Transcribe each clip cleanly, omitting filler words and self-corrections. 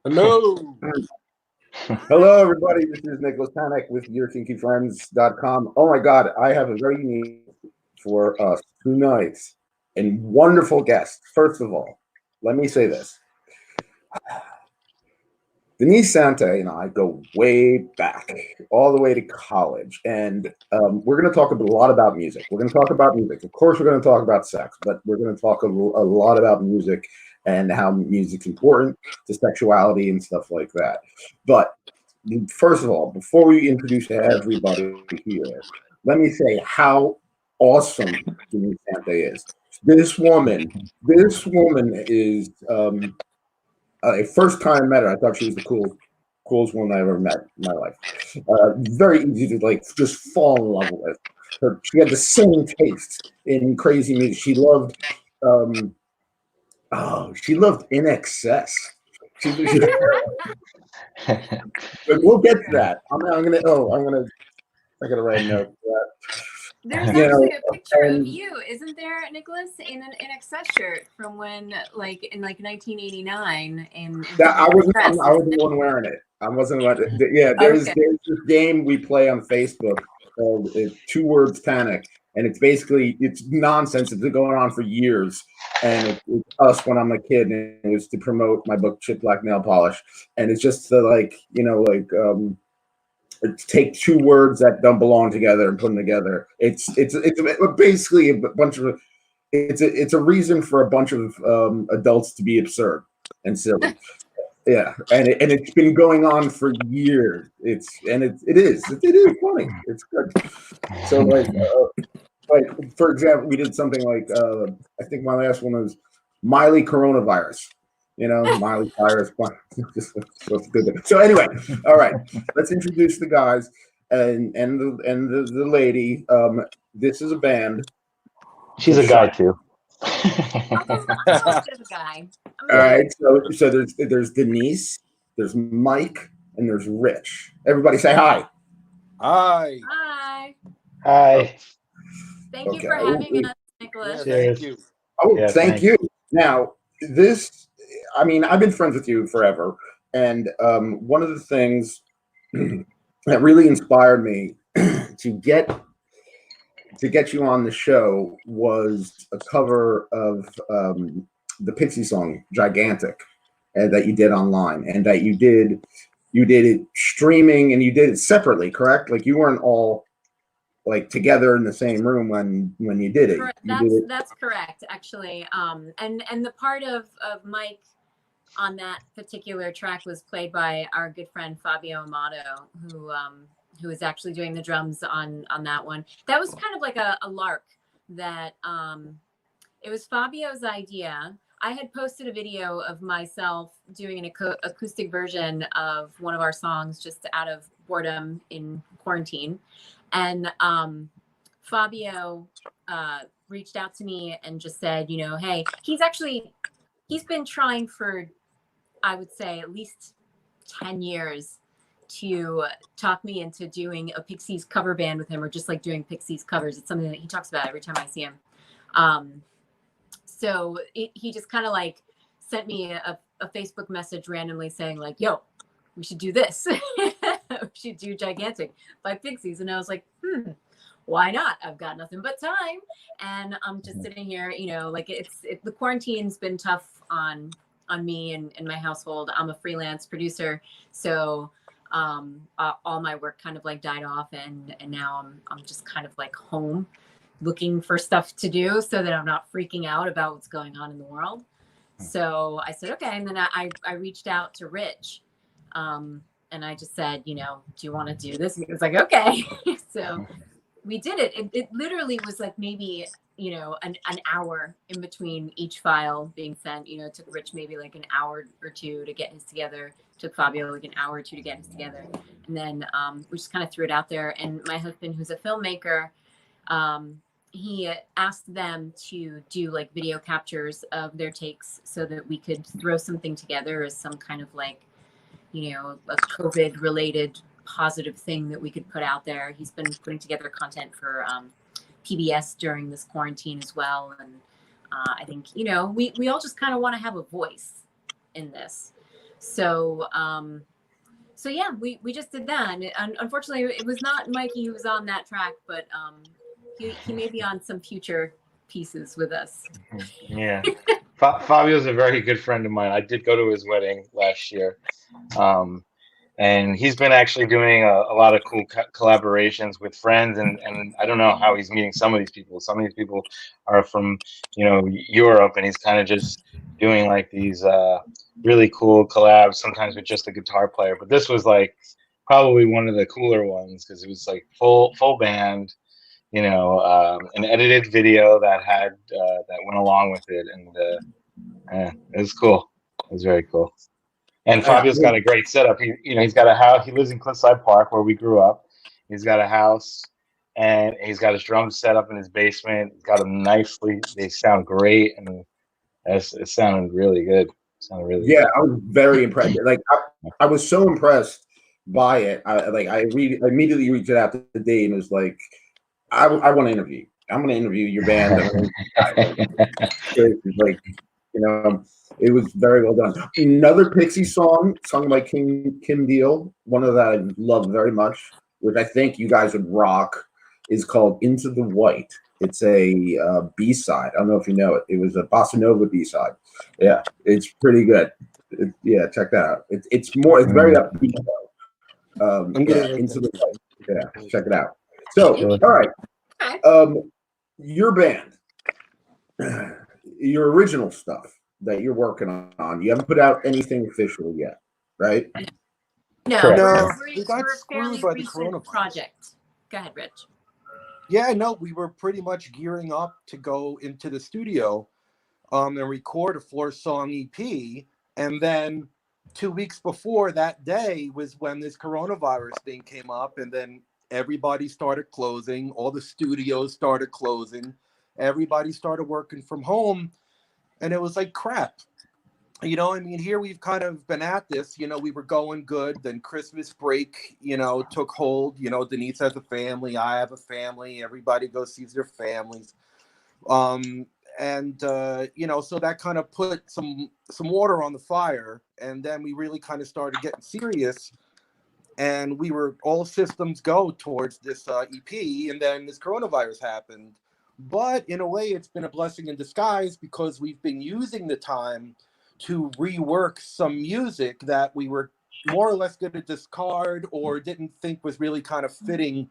Hello. Hello, everybody. This is Nicholas Tanek with YourKinkyFriends.com. Oh my God, I have a very unique for us tonight and wonderful guest. First of all, let me say this. Denise Sante and I go way back, all the way to college, and we're going to talk a lot about music. We're going to talk about music. Of course, we're going to talk about sex, but we're going to talk a lot about music and how music's important to sexuality and stuff like that. But first of all, before we introduce everybody here, let me say how awesome Denise Sante is. This woman is. First time I met her, I thought she was the coolest woman I ever met in my life. Very easy to just fall in love with. She had the same taste in crazy music. She loved In Excess. But we'll get to that. I gotta write a note for that. There's actually a picture of you, isn't there, Nicholas, in an InXS shirt from when, in 1989. I wasn't the one wearing it. I wasn't. Yeah, there's this game we play on Facebook called Two Words Tanek, and it's nonsense. It's been going on for years, and it's us when I'm a kid, and it was to promote my book Chip Black Nail Polish, and it's just to take two words that don't belong together and put them together. It's basically a bunch of it's a reason for a bunch of adults to be absurd and silly. Yeah, and it's been going on for years. It is funny. It's good. So for example, we did something I think my last one was Miley coronavirus. Miley Cyrus. So anyway, all right. Let's introduce the guys and the lady. This is a band. She's a guy too. I'm a guy. All right. So there's Denise, there's Mike, and there's Rich. Everybody say hi. Hi. Hi. Hi. Thank you for having us, Nicholas. Yeah, thank you. Oh, thank you. Now, I've been friends with you forever, and one of the things that really inspired me to get you on the show was a cover of the Pixie song "Gigantic" that you did online, and that you did it streaming, and you did it separately, correct? Like you weren't all together in the same room when you did it. That's correct, actually. And the part of Mike on that particular track was played by our good friend Fabio Amato, who is actually doing the drums on that one. That was kind of like a lark that it was Fabio's idea. I had posted a video of myself doing an acoustic version of one of our songs just out of boredom in quarantine. And Fabio reached out to me and just said, hey, he's been trying for, I would say, at least 10 years to talk me into doing a Pixies cover band with him, or just doing Pixies covers. It's something that he talks about every time I see him. So he just kind of sent me a Facebook message randomly saying yo, we should do this. We should do Gigantic by Pixies. And I was like, why not? I've got nothing but time. And I'm just sitting here, the quarantine's been tough on me and my household. I'm a freelance producer. So all my work kind of died off. And now I'm just kind of home looking for stuff to do so that I'm not freaking out about what's going on in the world. So I said, okay. And then I reached out to Rich. And I just said, do you want to do this? And he was like, okay. So we did it. It literally was maybe, an hour in between each file being sent. It took Rich maybe an hour or two to get his together. It took Fabio an hour or two to get his together. And then we just kind of threw it out there. And my husband, who's a filmmaker, he asked them to do video captures of their takes so that we could throw something together as some kind of a COVID related positive thing that we could put out there. He's been putting together content for PBS during this quarantine as well. And I think, we all just kind of want to have a voice in this. So so yeah, we just did that. And unfortunately, it was not Mikey who was on that track, but he may be on some future pieces with us. Yeah. Fabio's a very good friend of mine. I did go to his wedding last year. Um, and he's been actually doing a lot of cool collaborations with friends, and I don't know how he's meeting some of these people. Some of these people are from, Europe, and he's kind of just doing like these really cool collabs, sometimes with just a guitar player. But this was like probably one of the cooler ones because it was like full band, an edited video that had that went along with it, and it was cool. It was very cool. And Fabio's got a great setup. He's got a house. He lives in Cliffside Park, where we grew up. He's got a house, and he's got his drums set up in his basement. He's got them nicely. They sound great, and it sounded really good. Yeah, I was very impressed. Like I was so impressed by it. I immediately reached out to Dave and was like, I want to interview you. I'm going to interview your band. Like, it was very well done. Another Pixie song sung by Kim Deal, one of that I love very much, which I think you guys would rock, is called "Into the White." It's a B-side. I don't know if you know it. It was a bossa nova B-side. Yeah, it's pretty good. Yeah, check that out. It's very upbeat though. Into the White. Yeah, check it out. So, all right. Your band, your original stuff that you're working on, you haven't put out anything official yet, right? No, we got we're a screwed fairly by the recent coronavirus. project. Go ahead, Rich. Yeah, no, we were pretty much gearing up to go into the studio and record a 4-song EP. And then 2 weeks before that day was when this coronavirus thing came up, and then everybody started closing. All the studios started closing. Everybody started working from home. And it was like crap. Here we've kind of been at this, we were going good. Then Christmas break, took hold. Denise has a family. I have a family. Everybody goes sees their families. So that kind of put some water on the fire. And then we really kind of started getting serious. And we were all systems go towards this EP. And then this coronavirus happened. But in a way, it's been a blessing in disguise because we've been using the time to rework some music that we were more or less going to discard or didn't think was really kind of fitting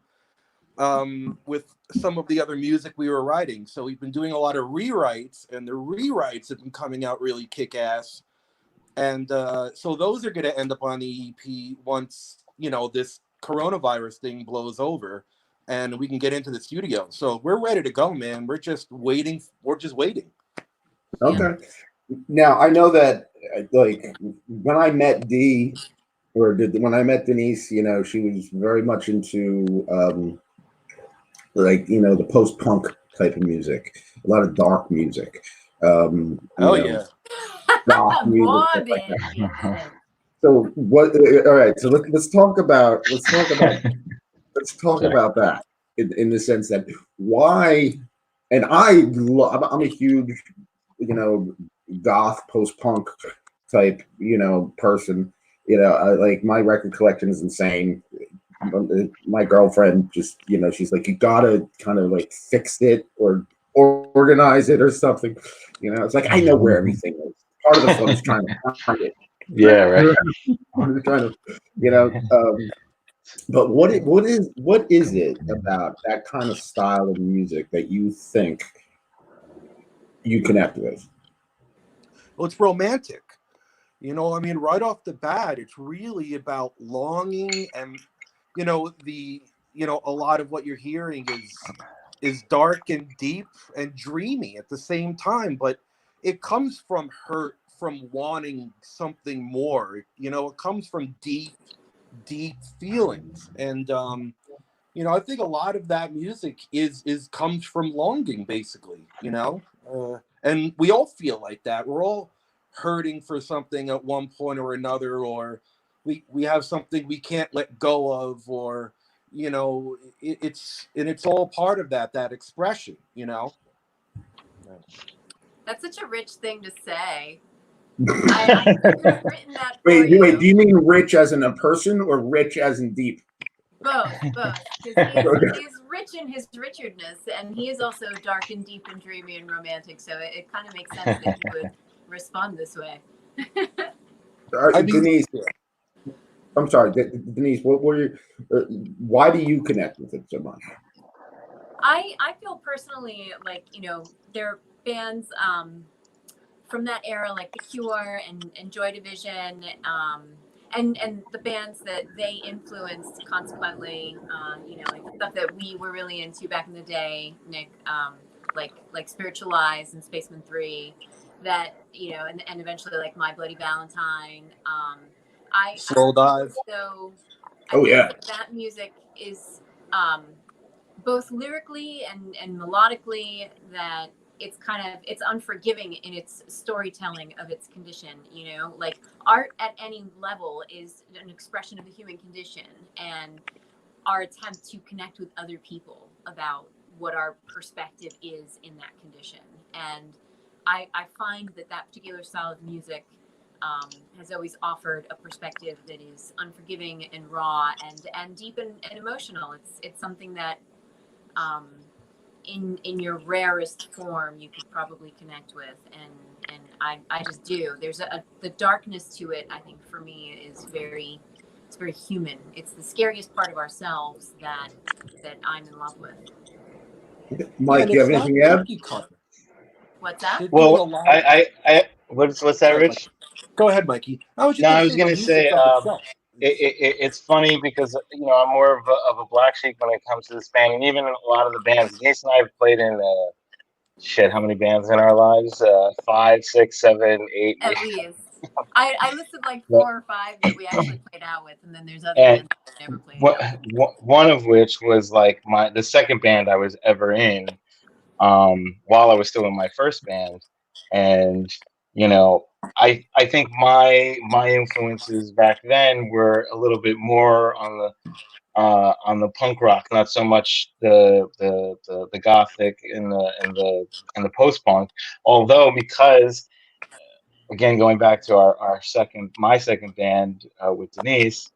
with some of the other music we were writing. So we've been doing a lot of rewrites, and the rewrites have been coming out really kick-ass. And so those are going to end up on the EP once, this coronavirus thing blows over and we can get into the studio. So we're ready to go, man. We're just waiting. Okay. Now I know that like when I met when I met Denise, she was very much into the post-punk type of music, a lot of dark music. Yeah. Rock music, stuff like that. So what? All right. So let's talk about that in the sense that why. And I'm a huge goth post-punk type person. My record collection is insane. My girlfriend just she's like, you gotta kind of like fix it or organize it or something. It's like I know where everything is. Part of the fun is trying to find it. Yeah, right. I'm trying to but what is it about that kind of style of music that you think you connect with? Well, it's romantic. Right off the bat, it's really about longing, and a lot of what you're hearing is dark and deep and dreamy at the same time, but it comes from hurt, from wanting something more. It comes from deep feelings, and I think a lot of that music is comes from longing, basically. And we all feel like that. We're all hurting for something at one point or another, or we have something we can't let go of, or it's all part of that expression. That's such a rich thing to say. I could have written that for Wait, you. wait. Do you mean rich as in a person or rich as in deep? Both. Because he's rich in his Richardness, and he is also dark and deep and dreamy and romantic. So it kind of makes sense that he would respond this way. I mean, Denise, I'm sorry, Denise. What were you? Why do you connect with it so much? I feel personally like, you know, there are bands from that era like The Cure and Joy Division, and the bands that they influenced consequently, you know, like stuff that we were really into back in the day, Nick, like Spiritualized and Spaceman 3, that, you know, and eventually like My Bloody Valentine. Slow Dive. So I Oh think yeah. that music is both lyrically and melodically, that it's unforgiving in its storytelling of its condition. You know, like art at any level is an expression of the human condition and our attempt to connect with other people about what our perspective is in that condition. And I find that particular style of music has always offered a perspective that is unforgiving and raw and deep and emotional. It's something that in your rarest form you could probably connect with, and I just do. There's the darkness to it, I think, for me is very, it's very human. It's the scariest part of ourselves that I'm in love with. Mike, you have anything to add? What's that? They're doing a Well, lot of- what's that, Sorry, Rich? Go ahead, Mikey. I was just No, going I to was say the gonna music say of itself. it's funny because, you know, I'm more of a black sheep when it comes to this band, and even a lot of the bands. Denise and I have played in shit. How many bands in our lives? 5, 6, 7, 8. At least. I listed like But- 4 or 5 that we actually played out with, and then there's other and bands that I never played out with. one of which was like the second band I was ever in, while I was still in my first band, and you know, I think my influences back then were a little bit more on the punk rock, not so much the gothic and the post punk. Although, because again, going back to my second band with Denise,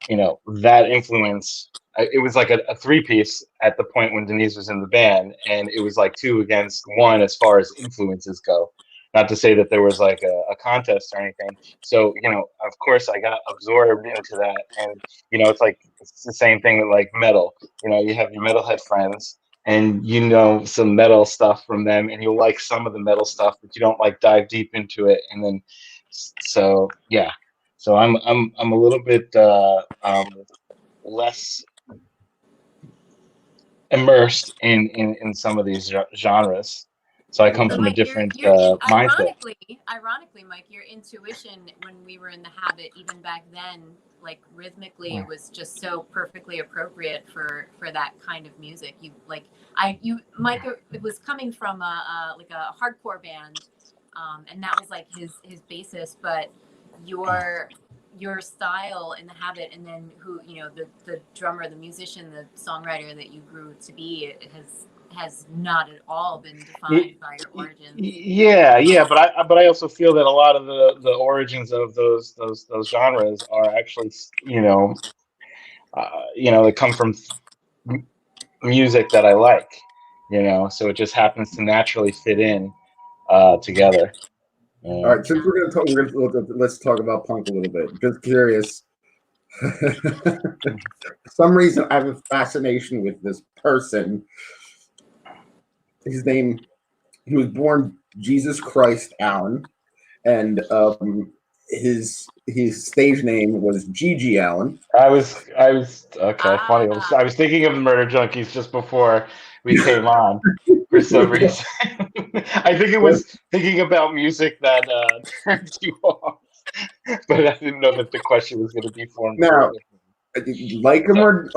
you know, that influence. It was like a three-piece at the point when Denise was in the band, and it was like 2 against 1 as far as influences go. Not to say that there was like a contest or anything. So, you know, of course, I got absorbed into that, and you know, it's the same thing with like metal. You know, you have your metalhead friends, and you know some metal stuff from them, and you'll like some of the metal stuff, but you don't like dive deep into it. And then, so yeah, so I'm a little bit less immersed in some of these genres. So I come So, from a Mike, different you're mindset. ironically, Mike, your intuition when we were in the habit, even back then, like rhythmically, it was just so perfectly appropriate for that kind of music. Mike, it was coming from like a hardcore band, and that was like his basis. But your style in the habit, and then who, you know, the drummer, the musician, the songwriter that you grew to be, it has not at all been defined by your origins. Yeah, but I also feel that a lot of the origins of those genres are actually, they come from music that I like, you know, so it just happens to naturally fit in together. All right, since let's talk about punk a little bit. Just curious. For some reason, I have a fascination with this person. His name, he was born Jesus Christ Allen, and his stage name was Gigi Allen. I was okay. Funny. I was thinking of the Murder Junkies just before we came on for some reason. I think it was thinking about music that turned you off, but I didn't know that the question was going to be formed. Now, like him or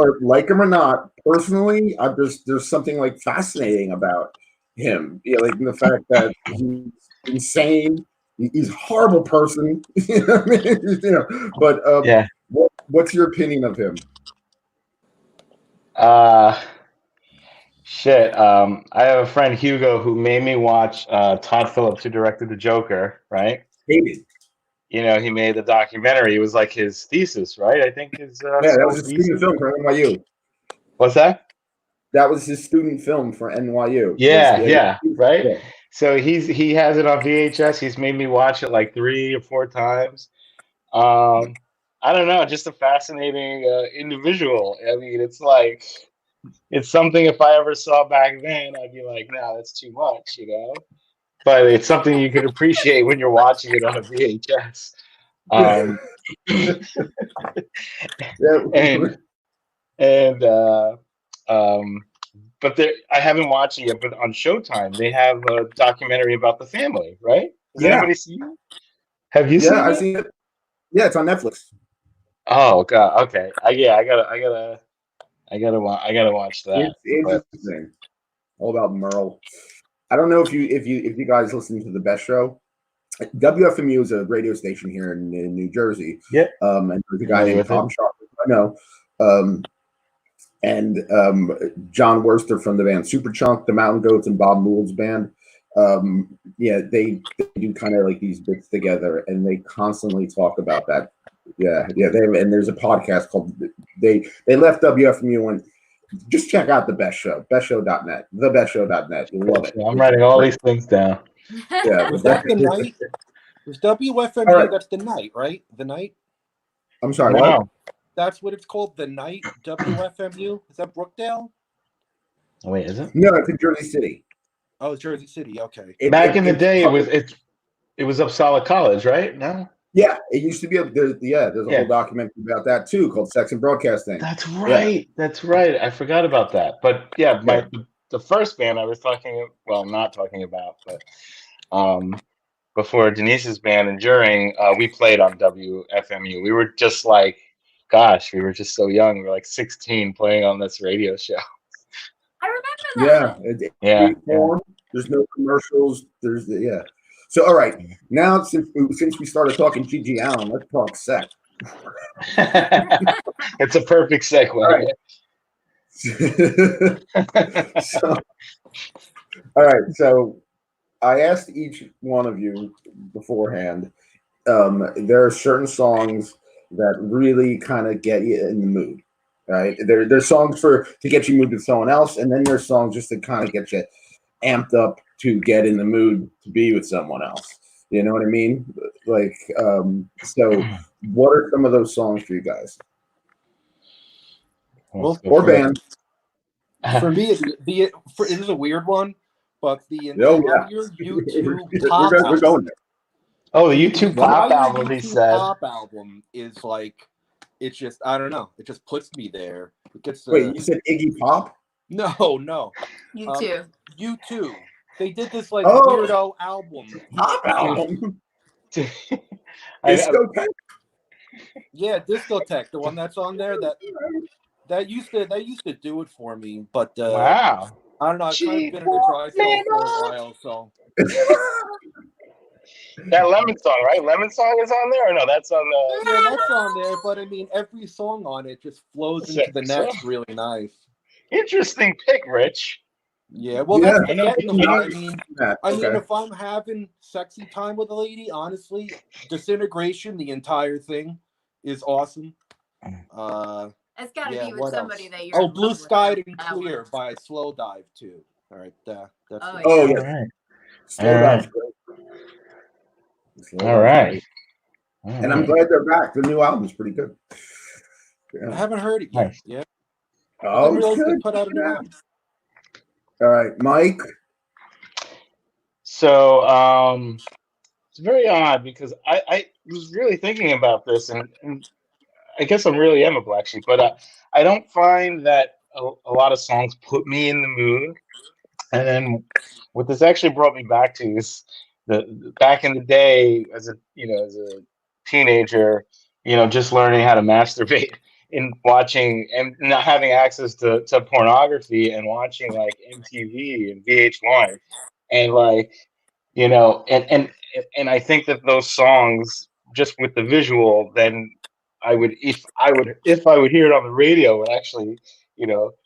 not, personally, there's something like fascinating about him. Yeah, like the fact that he's insane. He's a horrible person. You know what I mean? You know, but yeah. What's your opinion of him? Shit. I have a friend Hugo who made me watch Todd Phillips, who directed The Joker, right? hated. You know, he made the documentary. It was like his thesis, right? I think his Yeah, that was his student film for NYU. What's that? That was his student film for NYU. Yeah, right. Yeah. So he has it on VHS. He's made me watch it like 3 or 4 times. I don't know, just a fascinating individual. I mean, it's something if I ever saw back then, I'd be like, no, that's too much, you know. But it's something you can appreciate when you're watching it on a VHS. And and but I haven't watched it yet. But on Showtime, they have a documentary about the family, right? Has anybody seen it? Have you seen it? I've seen it. Yeah, it's on Netflix. Oh God, okay. I gotta watch that. It's interesting. All about Merle. I don't know if you guys listen to the Best Show. WFMU is a radio station here in New Jersey. Yeah. And there's a guy named Tom Sharp. I know. And John Worster from the band Superchunk, the Mountain Goats, and Bob Mould's band. They do kind of like these bits together, and they constantly talk about that. And there's a podcast called they left WFMU and just check out the Best Show, bestshow.net, thebestshow.net. You'll love it. I'm writing all these things down. Yeah, was that the night? Was WFMU? Right. That's the night, right? The night. I'm sorry. What? That's what it's called. The night. WFMU. Is that Brookdale? Wait, is it? No, it's in Jersey City. Oh, it's Jersey City. Okay. Back in the day, it was Uppsala College, right? No. Yeah, it used to be up there. Yeah, there's a whole documentary about that too, called "Sex and Broadcasting." That's right. Yeah. That's right. I forgot about that. But yeah, the first band I was not talking about, but before Denise's band and during, we played on WFMU. We were just like, gosh, we were just so young. We were like 16 playing on this radio show. I remember that. Yeah. There's no commercials. So, all right, now since we started talking Gigi Allen, let's talk sex. It's a perfect segue. All right. So I asked each one of you beforehand. There are certain songs that really kind of get you in the mood, right? There's songs to get you moved with someone else, and then there's songs just to kind of get you amped up to get in the mood to be with someone else. You know what I mean? Like, so what are some of those songs for you guys? Or bands? For me, it is a weird one, but the entire YouTube pop album. We're going there. Oh, the YouTube pop album, he said. Pop album is like, it's just, I don't know. It just puts me there. It gets. Wait, you said Iggy Pop? No. U2. They did this like weirdo album. Pop album. Discotheque. Yeah, Discotheque, the one that's on there. That used to do it for me, but wow. I don't know. I've kind of been in a dry spell for a while, so. That Lemon Song, right? Lemon Song is on there, or no? That's on the. Yeah, that's on there, but I mean, every song on it just flows into the next really nice. Interesting pick, Rich. Yeah, well, that's getting the mood. I mean, if I'm having sexy time with a lady, honestly, Disintegration, the entire thing, is awesome. It's got to be with somebody that you're. Oh, Blue Sky and Clear by Slow Dive too. All right, that's. Oh yeah, right. Slow Dive's great. All right. And I'm glad they're back. The new album's pretty good. Yeah. I haven't heard it yet. Yeah. Oh, good. Put out a new album. All right, Mike. So it's very odd because I was really thinking about this, and I guess I really am a black sheep, but I don't find that a lot of songs put me in the mood. And then what this actually brought me back to is back in the day as a teenager, just learning how to masturbate. In watching and not having access to pornography and watching like MTV and VH1 and like, and I think that those songs just with the visual, then if I would hear it on the radio would actually,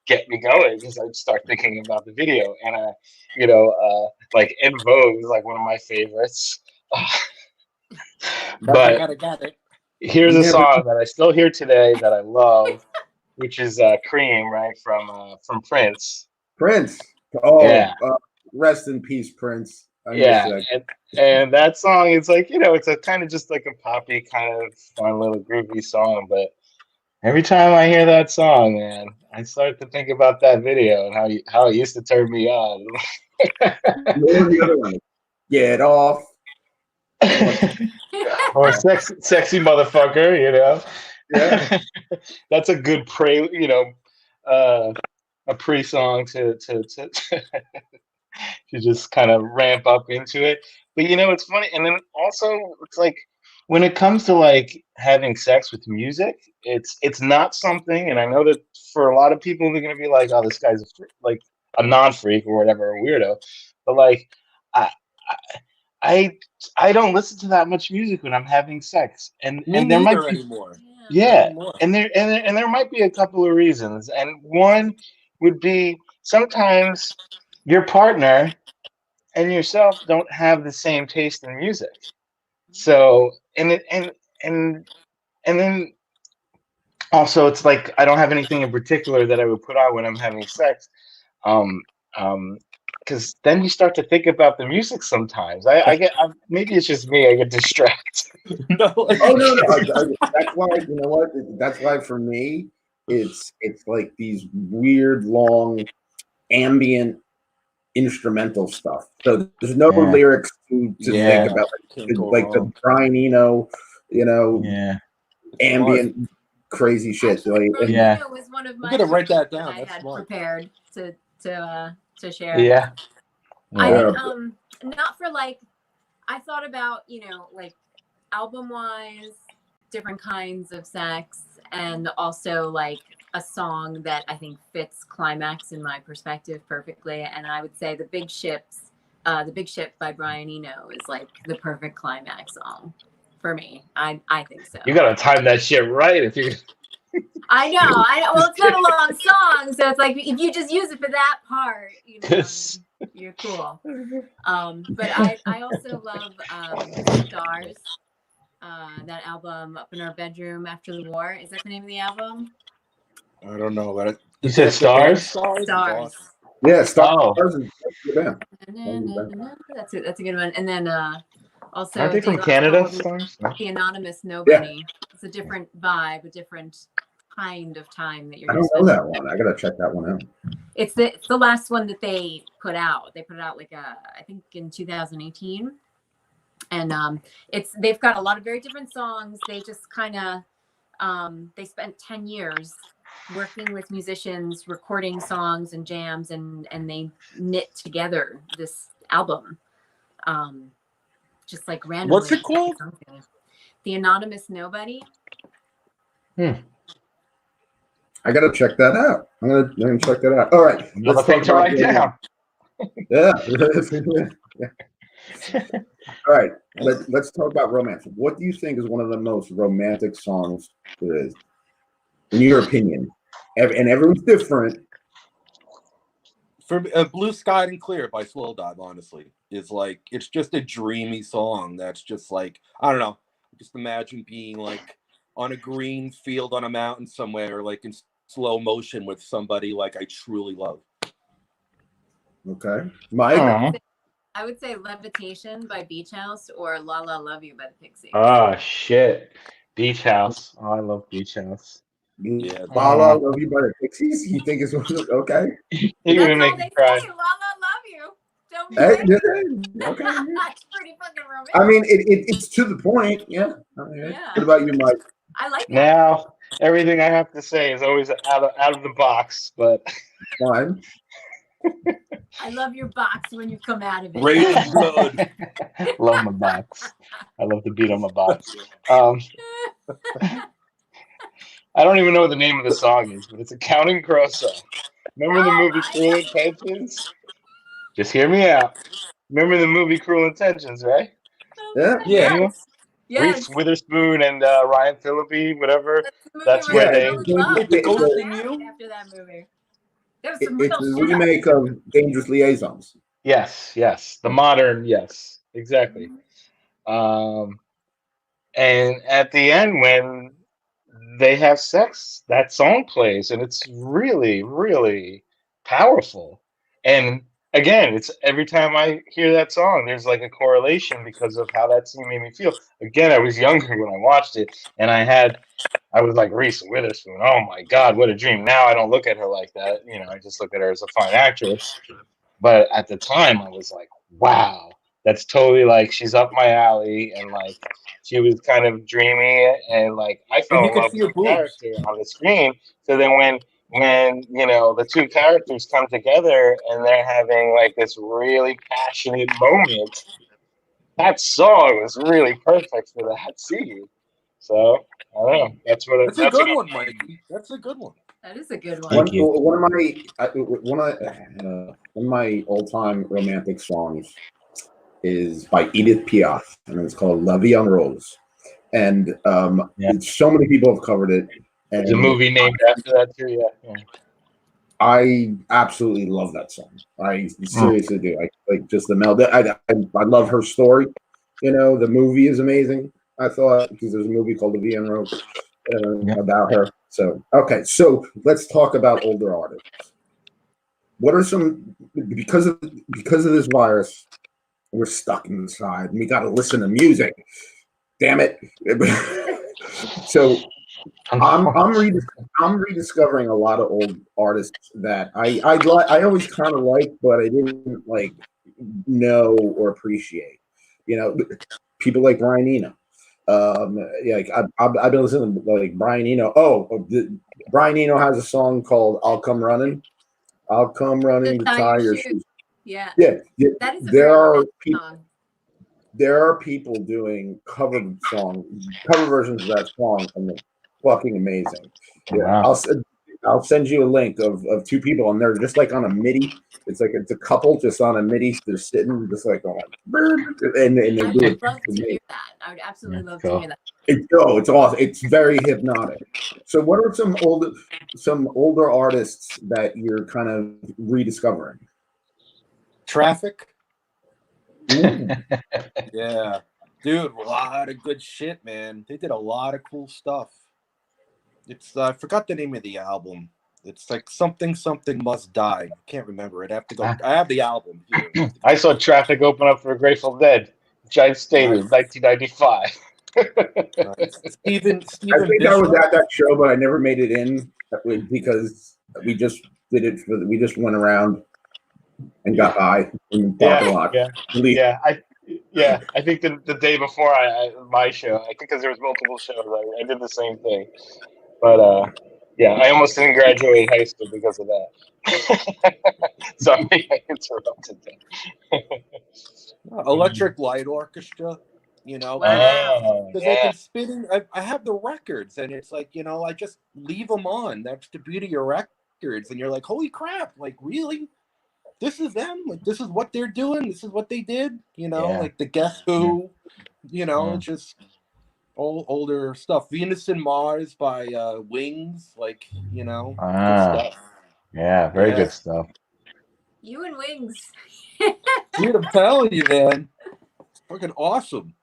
get me going because I'd start thinking about the video and, like En Vogue is like one of my favorites. But gotta get it. here's a Never- song that I still hear today that I love, which is "Cream," right from Prince. Prince. Oh, Yeah. Rest in peace, Prince. I miss Yeah, that. and that song, it's like, it's a kind of just like a poppy kind of fun little groovy song, but every time I hear that song, man, I start to think about that video and how it used to turn me on. What was the other one? Get off. Or sexy motherfucker, Yeah. That's a good a pre-song to to just kind of ramp up into it. But it's funny, and then also it's like when it comes to like having sex with music, it's not something, and I know that for a lot of people they're gonna be like, oh, this guy's like a non-freak or whatever, a weirdo. But like I I I don't listen to that much music when I'm having sex, and Me there might neither be. anymore. Yeah, Anymore. and there might be a couple of reasons, and one would be sometimes your partner and yourself don't have the same taste in music. So and then also it's like I don't have anything in particular that I would put on when I'm having sex. Um, because then you start to think about the music sometimes. Maybe it's just me. I get distracted. No, like, Oh no. That's why, you know what? That's why for me, it's like these weird long ambient instrumental stuff. So there's no Yeah. lyrics to Yeah. think about, can't go like the wrong. Brian Eno, Yeah. ambient crazy shit. Actually, Like, Brian Yeah. Eno was one of I'm my gonna write that songs down. I That's had smart. prepared to share. Yeah. I Yeah. didn't not for like I thought about, like album wise, different kinds of sex, and also like a song that I think fits climax in my perspective perfectly. And I would say The Big Ship by Brian Eno is like the perfect climax song for me. I think so. You gotta time that shit right if you. I know. Well, it's not a long song, so it's like if you just use it for that part, Yes. you're cool. But I also love Stars, that album, Up in Our Bedroom After the War. Is that the name of the album? I don't know, but You said the band Stars? Stars. yeah, Stars Oh. is the band. That's a good one. And then also Aren't they from did a Canada? song, Stars? No. The Anonymous Nobody. It's a different vibe, a different kind of time that you're I don't know that one. I gotta check that one out. It's the last one that they put out. They put it out like I think in 2018, and they've got a lot of very different songs. They just kind of they spent 10 years working with musicians, recording songs and jams, and they knit together this album, just like randomly. What's it called? The Anonymous Nobody. I gotta check that out. I'm gonna check that out. All right, Another thing to write down. Yeah. All right, let's talk about romance. What do you think is one of the most romantic songs there is, in your opinion? And everyone's different. For Blue Sky and Clear by Slow Dive, honestly, is like, it's just a dreamy song that's just like, I don't know, just imagine being like on a green field on a mountain somewhere, like in slow motion with somebody like I truly love. Okay, Mike. I would say Levitation by Beach House or La La Love You by the Pixies. Oh shit, Beach House. Oh, I love Beach House. Yeah, La La Love You by the Pixies. You think it's okay? You're gonna make me cry. Say, La La Love You. Don't be Okay. That's pretty fucking romantic. I mean, it's to the point. Yeah. Yeah. What about you, Mike? I like that. Now everything I have to say is always out of the box, but Fine. I love your box when you come out of it. Raining blood. Love my box. I love to beat on my box. I don't even know what the name of the song is, but it's a Counting Crow song. Remember the movie Cruel Intentions? Just hear me out. Remember the movie Cruel Intentions, right? Yeah. Yeah. Yes. Reese Witherspoon and Ryan Phillippe, whatever. That's where they. The Ghosting You? After that movie. It's a remake of Dangerous Liaisons. Yes, the modern, yes, exactly. And at the end, when they have sex, that song plays, and it's really, really powerful. And again, it's every time I hear that song, there's like a correlation because of how that scene made me feel. Again, I was younger when I watched it, and I was like Reese Witherspoon. Oh my God, what a dream! Now I don't look at her like that. You know, I just look at her as a fine actress. But at the time, I was like, wow, that's totally like she's up my alley, and like she was kind of dreamy, and like I And fell you in could love see with her the boobs. character on the screen. So then when you know the two characters come together and they're having like this really passionate moment, that song was really perfect for that scene. So I don't know. That's a That's what good I'm. one, Mikey. That's a good one. That is a good one. One Thank you. one of my all-time romantic songs is by Edith Piaf, and it's called "La Vie en Rose." And Yeah. so many people have covered it, There's a and movie named after that too. Yeah. I absolutely love that song. I seriously do. I like just the melody. I love her story. You know, the movie is amazing. I thought because there's a movie called The V and Rose about her. So okay, so let's talk about older artists. What are some because of this virus? We're stuck inside, and we got to listen to music. Damn it! So I'm rediscovering a lot of old artists that I always kind of liked, but I didn't like know or appreciate. You know, people like Brian Eno. Yeah, like I've been listening to like Brian Eno. Brian Eno has a song called "I'll Come Running." I'll come running to tie your shoes. Yeah. Yeah, That is a there very are romantic people. song. There are people doing cover versions of that song, and they're fucking amazing. Yeah, Wow. I'll send you a link of two people, and they're just like on a MIDI. It's a couple just on a MIDI. They're sitting just like on, and they I do would it. love to hear that. I would absolutely love to cool. hear that. It's awesome. It's very hypnotic. So, what are some older artists that you're kind of rediscovering? Traffic. Ooh. Yeah. Dude, a lot of good shit, man. They did a lot of cool stuff. It's I forgot the name of the album. It's like something must die. Can't remember it. I have to go. I have the album here. I saw Traffic open up for Grateful Dead, Giant Stadium, Nice. 1995. Nice. Steven I think I was Bishop. at that show, but I never made it in because we just did it we just went around and got high in the parking lot. I think the day before my show, I think because there was multiple shows, I did the same thing. But yeah, I almost didn't graduate high school because of that. Sorry, I interrupted that. Electric Light Orchestra. You know, Wow. because they've been spinning. I have the records, and it's like I just leave them on. That's the beauty of your records, and you're like, holy crap! Like, really? This is them. Like, this is what they're doing. This is what they did. Like the Guess Who. It's just all older stuff. Venus and Mars by Wings. Like, good stuff. Yeah, very Yeah. good stuff. You and Wings. Dude, I'm telling you, man, it's fucking awesome.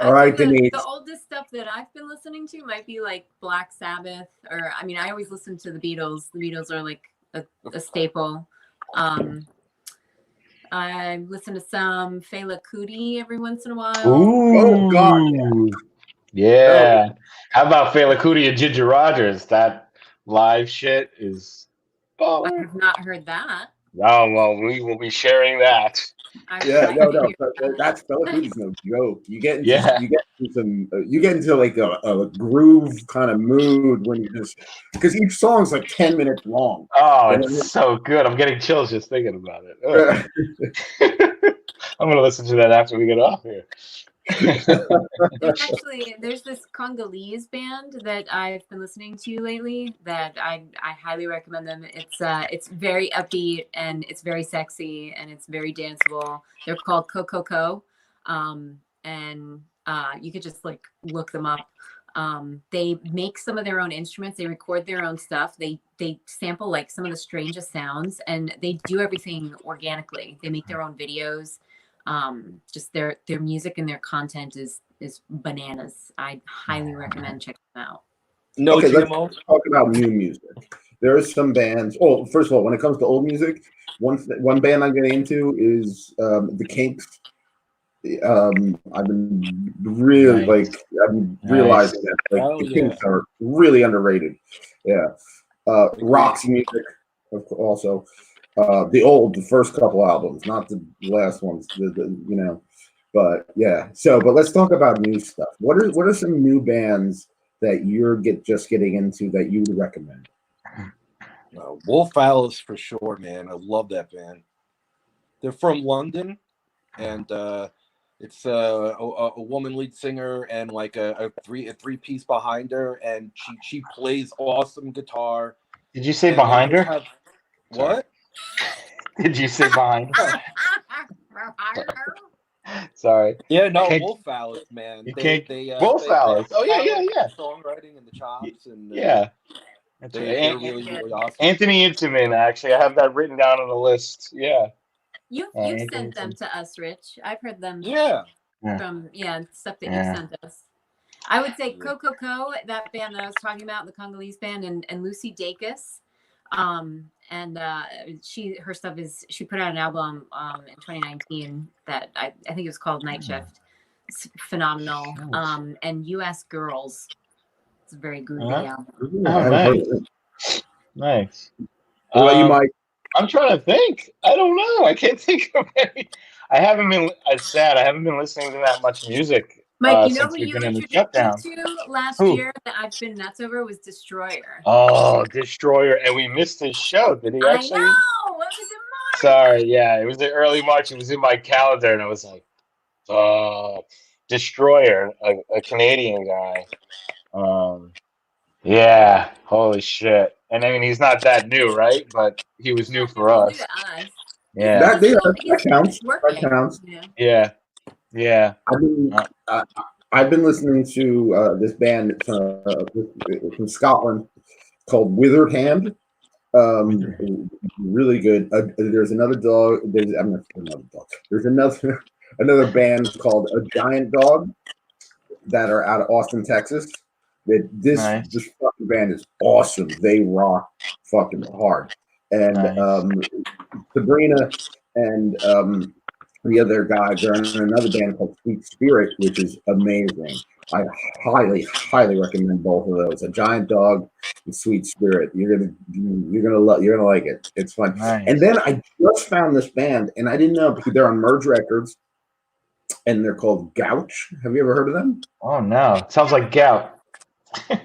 All right, Denise. The oldest stuff that I've been listening to might be like Black Sabbath, or I mean, I always listen to the Beatles. The Beatles are like a staple. I listen to some Fela Kuti every once in a while. Ooh. Oh God. Yeah. How about Fela Kuti and Ginger Rogers? That live shit is. I have not heard that. Oh well, we will be sharing that. No. That's Fela Kuti's no joke. You get into like a groove kind of mood when you just because each song's like 10 minutes long. Oh, it's so good. I'm getting chills just thinking about it. I'm gonna listen to that after we get off here. There's this Congolese band that I've been listening to lately that I highly recommend them. It's very upbeat and it's very sexy and it's very danceable. They're called Coco, and you could just like look them up. They make some of their own instruments. They record their own stuff. They sample like some of the strangest sounds and they do everything organically. They make their own videos. Just their music and their content is bananas. I highly recommend checking them out. No Okay, let's GMO. talk about new music. There are some bands. Oh, first of all, when it comes to old music, one band I'm getting into is the Kinks. I've been really I'm realizing that Hell the yeah. Kinks are really underrated. Yeah, Roxy music also. The first couple albums, not the last ones. But yeah. But let's talk about new stuff. What are some new bands that you're just getting into that you would recommend? Wolf Alice for sure, man. I love that band. They're from London, and it's a woman lead singer and like a three piece behind her, and she plays awesome guitar. Did you say And they behind just her? have Sorry. what? Did you say behind her? Sorry. Yeah, no, Can't- Wolf Alice, man. You They can't. they Wolf they have Alice. the Oh yeah, yeah, talent, yeah, the songwriting, and the chops, and yeah. That's right. they're really really awesome. Anthony Intamin, actually, I have that written down on the list. Yeah. You've Anthony sent them Intamin. to us, Rich. I've heard them Yeah. from stuff that Yeah. you've sent us. I would say Coco, that band that I was talking about, the Congolese band, and Lucy Dacus. Her stuff she put out an album in 2019 that I think it was called Night Shift. It's phenomenal. And US Girls. It's a very groovy album. Nice. Nice. What about you, Mike? I'm trying to think. I don't know. I can't think of any. I haven't been. It's sad. I haven't been listening to that much music. Mike, you know since who we've you been in the introduced me shutdown. to last Who? year that I've been nuts over was Destroyer. Oh, Destroyer, and we missed his show. Did he actually? I know. It was in March. Sorry, yeah, it was in early March. It was in my calendar, and I was like, Destroyer, a Canadian guy. Yeah, holy shit. And I mean, he's not that new, right? But he was new for us. Yeah. That counts. Working. That counts. Yeah. Yeah. I've been listening to this band from Scotland called Withered Hand. Really good. There's another dog. There's another band called A Giant Dog that are out of Austin, Texas. This fucking band is awesome. They rock fucking hard. And Sabrina and the other guys are in another band called Sweet Spirit, which is amazing. I highly, highly recommend both of those. A Giant Dog and Sweet Spirit. You're gonna like it. It's fun. Nice. And then I just found this band, and I didn't know because they're on Merge Records, and they're called Gouch. Have you ever heard of them? Oh no, it sounds like gout.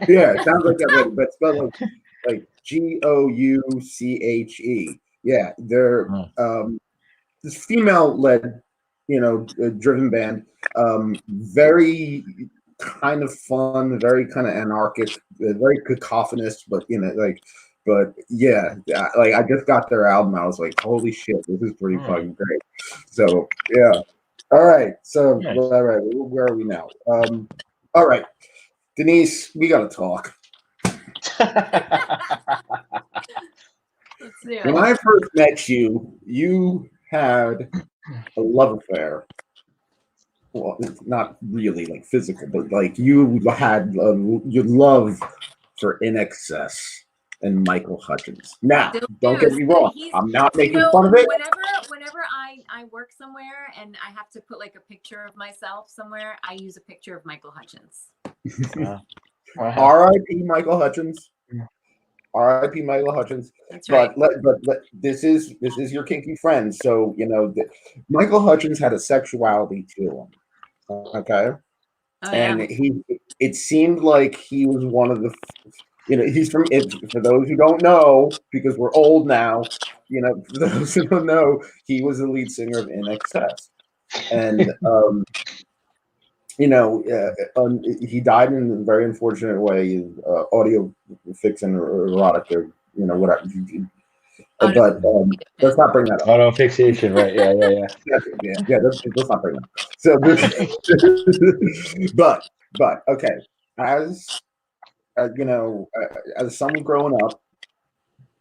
Yeah, it sounds like that, but spelled like Gouche. Yeah, they're this female-led, driven band. Very kind of fun, very kind of anarchic, very cacophonous, but yeah, like I just got their album. I was like, holy shit, this is pretty fucking great. So yeah, all right. So Nice. all right, where are we now? All right, Denise, we gotta talk. When I first met you, you had a love affair. Well, it's not really like physical, but like you had your love for In Excess and Michael Hutchence. Now, don't get me wrong. I'm not making fun of it. Whenever I work somewhere and I have to put like a picture of myself somewhere, I use a picture of Michael Hutchence. Wow. R.I.P. Michael Hutchence. R.I.P. Michael Hutchence. That's right. But this is your kinky friend. So Michael Hutchence had a sexuality to him. Okay. Oh, yeah. And it seemed like he was one of the, he's from it. For those who don't know, because we're old now, for those who don't know, he was the lead singer of In Excess, and he died in a very unfortunate way, audio fixing or erotic or whatever. But let's not bring that up. Auto fixation, right? Yeah. Yeah. Let's not bring that up. So, but okay, as as someone growing up,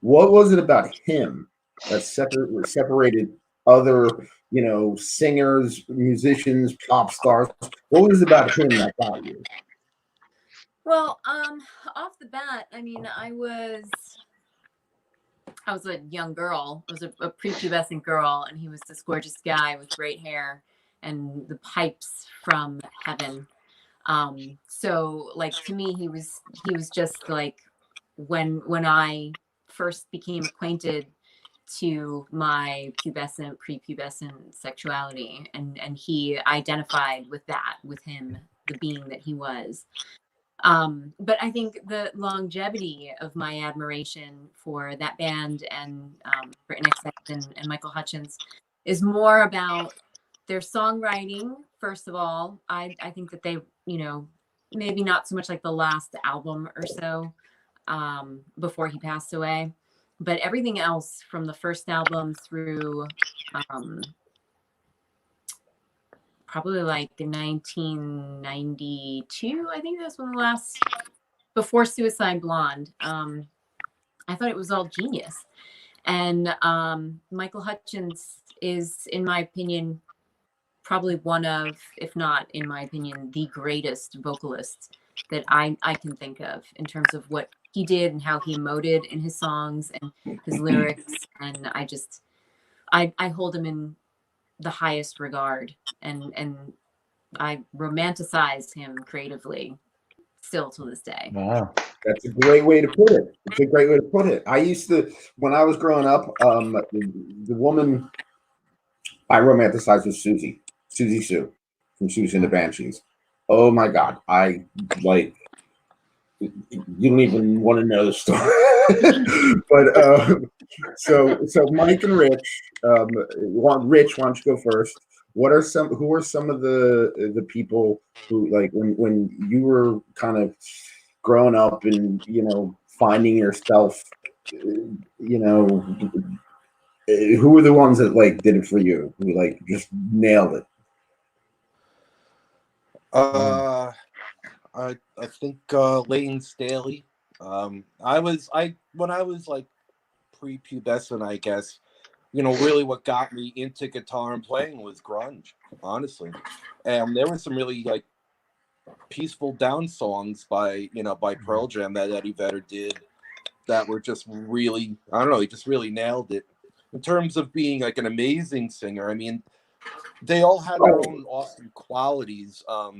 what was it about him that separated other, singers, musicians, pop stars? What was it about him that got you? Well, off the bat, I mean, I was a young girl. I was a prepubescent girl, and he was this gorgeous guy with great hair and the pipes from heaven. So like to me, he was just like when I first became acquainted to my prepubescent sexuality, and he identified with that, with him, the being that he was. But I think the longevity of my admiration for that band and for NXS and Michael Hutchence is more about their songwriting. First of all, I think that they, maybe not so much like the last album or so before he passed away, but everything else from the first album through probably like 1992. I think that's when the last, before Suicide Blonde. I thought it was all genius. And Michael Hutchence is, in my opinion, probably one of, if not, in my opinion, the greatest vocalist that I can think of in terms of what he did and how he emoted in his songs and his lyrics. And I hold him in the highest regard, and I romanticize him creatively still to this day. Wow. That's a great way to put it. It's a great way to put it. I used to, when I was growing up, the woman I romanticized was Susie Sue from Susie and the Banshees. Oh my God. You don't even want to know the story. But so Mike and Rich, Rich, why don't you go first? Who are some of the people who, like, when you were kind of growing up and finding yourself, who were the ones that like did it for you, who like just nailed it? I think Lane Staley. When I was like prepubescent, I guess, really what got me into guitar and playing was grunge, honestly. And there were some really like peaceful down songs by Pearl Jam that Eddie Vedder did that were just really, I don't know, he just really nailed it. In terms of being like an amazing singer, I mean, they all had their own awesome qualities. I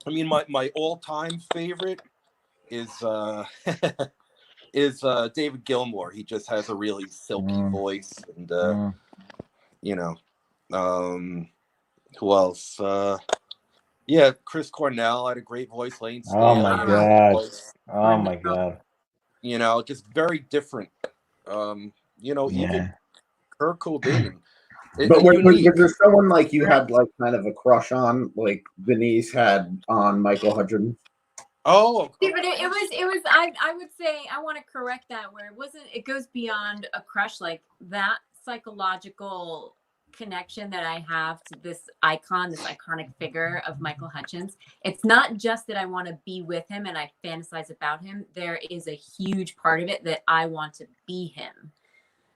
mean, my all-time favorite is David Gilmour. He just has a really silky voice, and who else? Yeah, Chris Cornell had a great voice. Lane Staley. Oh my God! Oh my God! Just very different. Even Kurt Cobain. But was there someone like you had like kind of a crush on, like Denise had on Michael Hutchence? Oh, but it was. I would say, I want to correct that, where it goes beyond a crush. Like, that psychological connection that I have to this iconic figure of Michael Hutchence. It's not just that I want to be with him and I fantasize about him. There is a huge part of it that I want to be him.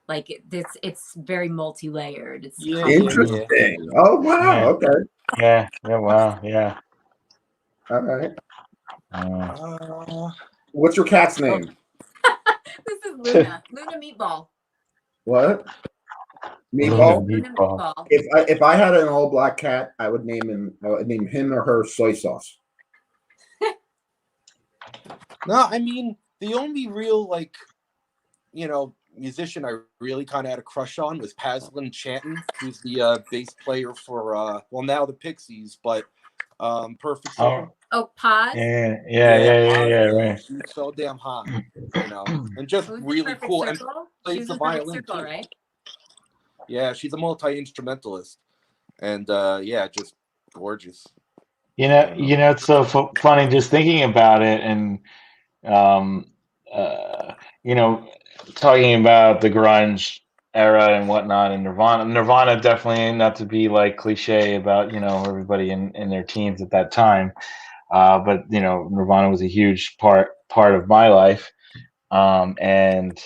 Like, it's very multi-layered. It's interesting. Yeah. Oh wow. Okay. Yeah. Wow. Yeah. All right. What's your cat's name? This is Luna. Luna Meatball. What? Meatball? Luna Meatball. If I had an all black cat, I would name him or her Soy Sauce. No, I mean, the only real musician I really kind of had a crush on was Paslin Chanton, who's the bass player for now the Pixies, but Perfect Circle. Oh, Paz. Yeah. Right. She's so damn hot, and just really cool. And plays the violin too. Right? Yeah, she's a multi-instrumentalist, and just gorgeous. It's so funny just thinking about it, and talking about the grunge era and whatnot, and Nirvana definitely, not to be like cliche about everybody in their teens at that time, but Nirvana was a huge part of my life, and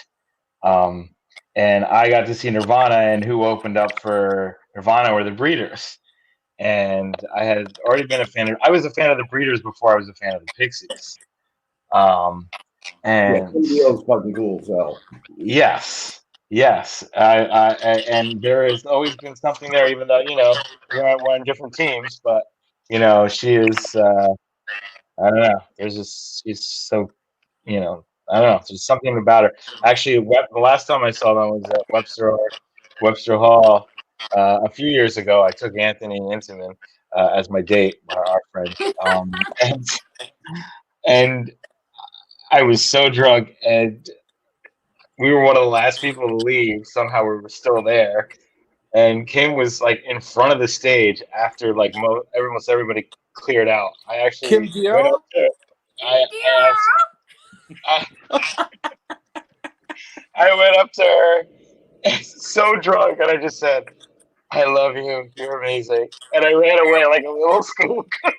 and I got to see Nirvana, and who opened up for Nirvana were the Breeders. And I had already been a fan of. I was a fan of the Breeders before I was a fan of the Pixies. Yeah, And Kim Deal's fucking cool as hell. yes. And there has always been something there, even though we're on different teams. But she is. I don't know. She's so. I don't know. There's something about her. Actually, the last time I saw them was at Webster Hall a few years ago. I took Anthony Intamin as my date, our friend, and and I was so drunk, and we were one of the last people to leave. Somehow we were still there, and Kim was like in front of the stage after like almost everybody cleared out. I Kim actually went Deal? up there. I asked. I went up to her, so drunk, and I just said, "I love you. You're amazing." And I ran away like a little school girl.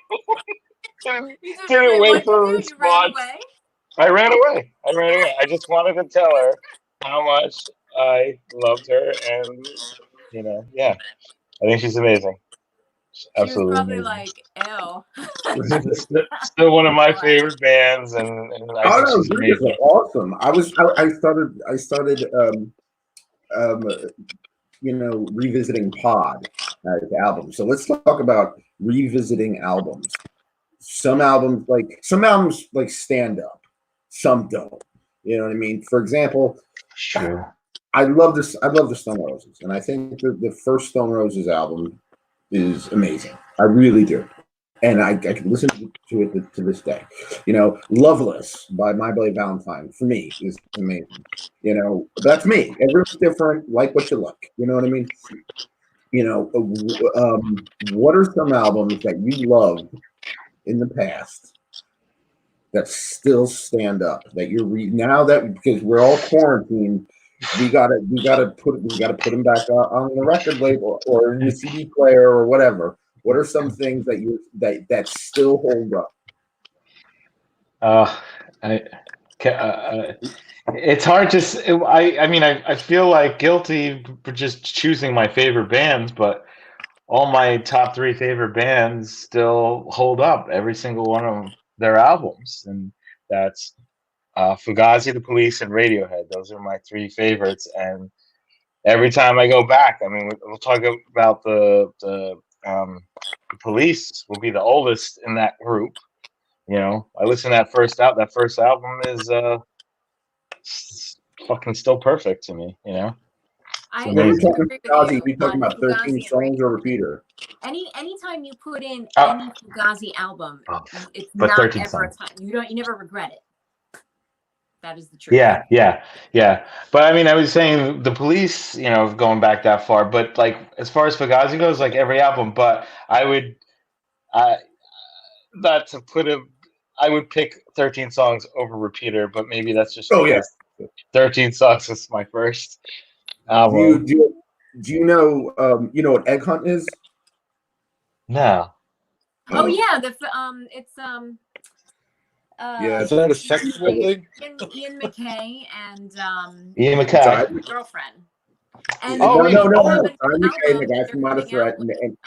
didn't wait for a response. I ran away. I just wanted to tell her how much I loved her, and yeah, I think she's amazing. She's She was absolutely probably amazing. like, "Ew." Still one of my favorite bands, and I Oh think no, she's Breeders amazing. are awesome. I started revisiting Pod as albums. So let's talk about revisiting albums. Some albums like stand up, some don't. You know what I mean? For example, Sure. I love this. I love the Stone Roses, and I think the first Stone Roses album is amazing. I really do, and I can listen to it to this day. Loveless by My Bloody Valentine for me is amazing. That's me. Everyone's different. Like what you like. You know what I mean? What are some albums that you loved in the past that still stand up? That you're now that because we're all quarantined, we gotta put them back on the record label or in the CD player or whatever. What are some things that still hold up? It's hard to. I feel like guilty for just choosing my favorite bands, but all my top 3 favorite bands still hold up. Every single one of their albums, and that's Fugazi, The Police, and Radiohead. Those are my 3 favorites, and every time I go back, we'll talk about the Police will be the oldest in that group. I listen to that first album. That first album is fucking still perfect to me. I When you're talking agree with Fugazi, you you're talking on about 13 Fugazi songs and or repeater. anytime you put in Oh. any Fugazi album, it's but not 13 ever a songs. time. You never regret it. That is the truth. Yeah. But I was saying the Police, going back that far. But like as far as Fugazi goes, like every album. But I would pick 13 songs over Repeater. But maybe that's just because 13 songs is my first album. Do you know what Egg Hunt is? No. Oh yeah, it's Is that a sexual thing? Ian MacKaye and Ian MacKaye. his girlfriend. And No. they Simon have an McKay, the album guy that from they're Minor putting Threat,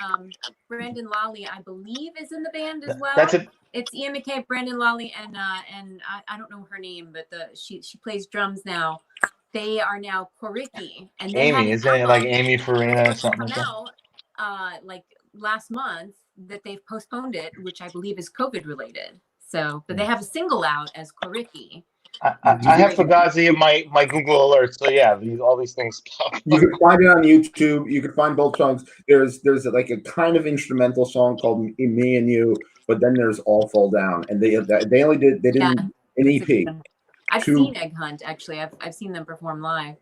out with, Brandon Lally, I believe, is in the band as well. That's it. It's Ian MacKaye, Brandon Lally, and I don't know her name, but she plays drums now. They are now Koriki, and they Amy, had isn't it like Amy Farina or something like that? Out like last month that they've postponed it, which I believe is COVID related. So, but they have a single out as Koriki. I have Fugazi in my Google alerts, so yeah, all these things pop up. You can find it on YouTube. You can find both songs. There's like a kind of instrumental song called "Me and You," but then there's "All Fall Down," and they did an EP. I've seen Egg Hunt actually. I've seen them perform live.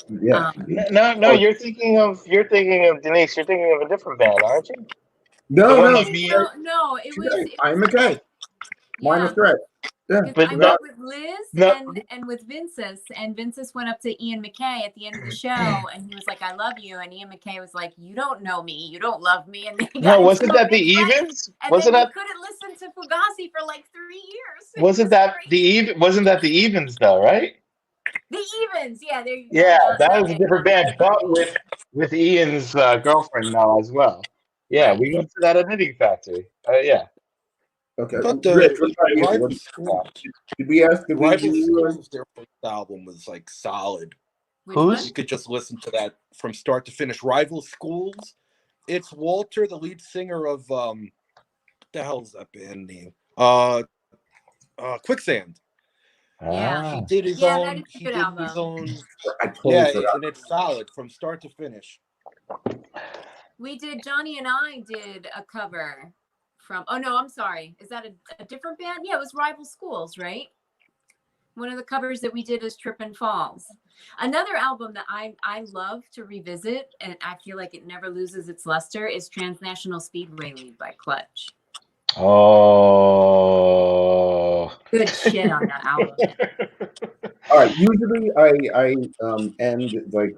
Yeah. No, you're thinking of Denise. You're thinking of a different band, aren't you? No. It was I'm MacKaye. Minor Threat. Yeah, but I went with Liz and with Vinces, and Vinces went up to Ian MacKaye at the end of the show, and he was like, "I love you," and Ian MacKaye was like, "You don't know me, you don't love me," and wasn't that the Evens? Wasn't that? Couldn't listen to Fugazi for like 3 years. Wasn't that the Evens though, right? The Evens. Yeah, there you go. Yeah, that was a different band, but with Ian's girlfriend now as well. Yeah, Right. we went to that at Knitting Factory. Yeah. Okay. I thought Rich, what about you? Rival Schools, Did we ask? Did we Rival do? Schools, their first album was like solid. Which Who's? one? You could just listen to that from start to finish. Rival Schools. It's Walter, the lead singer of the hell's that band name? Quicksand. Yeah. He did his Yeah, that own. is a He good did album. his own. I totally Yeah, forgot. and it's solid from start to finish. We did. Johnny and I did a cover from. Oh no, I'm sorry. Is that a different band? Yeah, it was Rival Schools, right? One of the covers that we did is Trippin' Falls. Another album that I love to revisit, and I feel like it never loses its luster, is Transnational Speedway League by Clutch. Oh. Good shit on that album. All right. Usually, I end like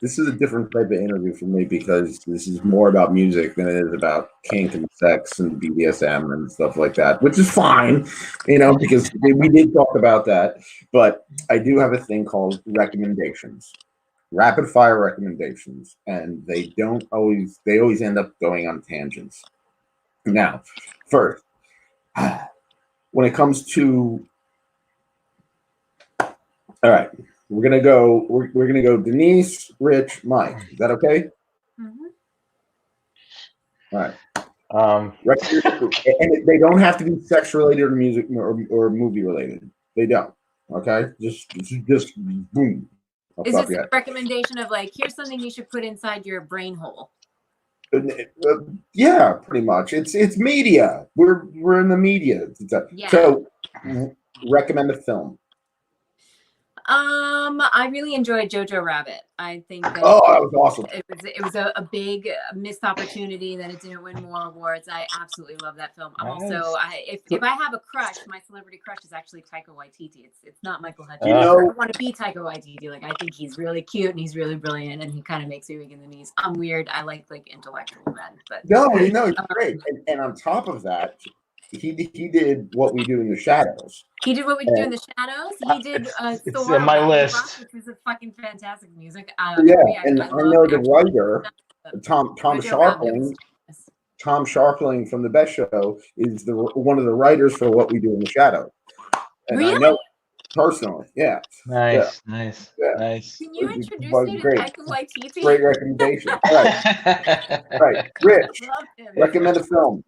this is a different type of interview for me because this is more about music than it is about kink and sex and BDSM and stuff like that, which is fine, because we did talk about that. But I do have a thing called recommendations, rapid fire recommendations, and they always end up going on tangents. Now, first, when it comes to, all right. We're gonna go Denise, Rich, Mike. Is that okay? Mm-hmm. All right. And they don't have to be sex related or music or movie related. They don't. Okay. Just boom. Is this a recommendation of like, here's something you should put inside your brain hole? Yeah, pretty much. It's media. We're in the media. Yeah. So recommend a film. I really enjoyed Jojo Rabbit. I think that that was awesome. It was a big missed opportunity that it didn't win more awards. I absolutely love that film. I'm also if I have a crush, my celebrity crush is actually Taika Waititi. It's not Michael Hutchins. I want to be Taika Waititi. Like I think he's really cute and he's really brilliant and he kind of makes me weak in the knees. I'm weird. I like intellectual men, but he's great. And on top of that, he did What We Do in the Shadows. He did What We Do in the Shadows. He did It's in my list. Rock, which is a fucking fantastic music. And I know the writer, Tom Sharpling. Tom Sharpling from The Best Show is one of the writers for What We Do in the Shadows. And really? I know personally, yeah. Nice. Can you introduce me to Taika Waititi? Great recommendation. All right. Rich, recommend a film.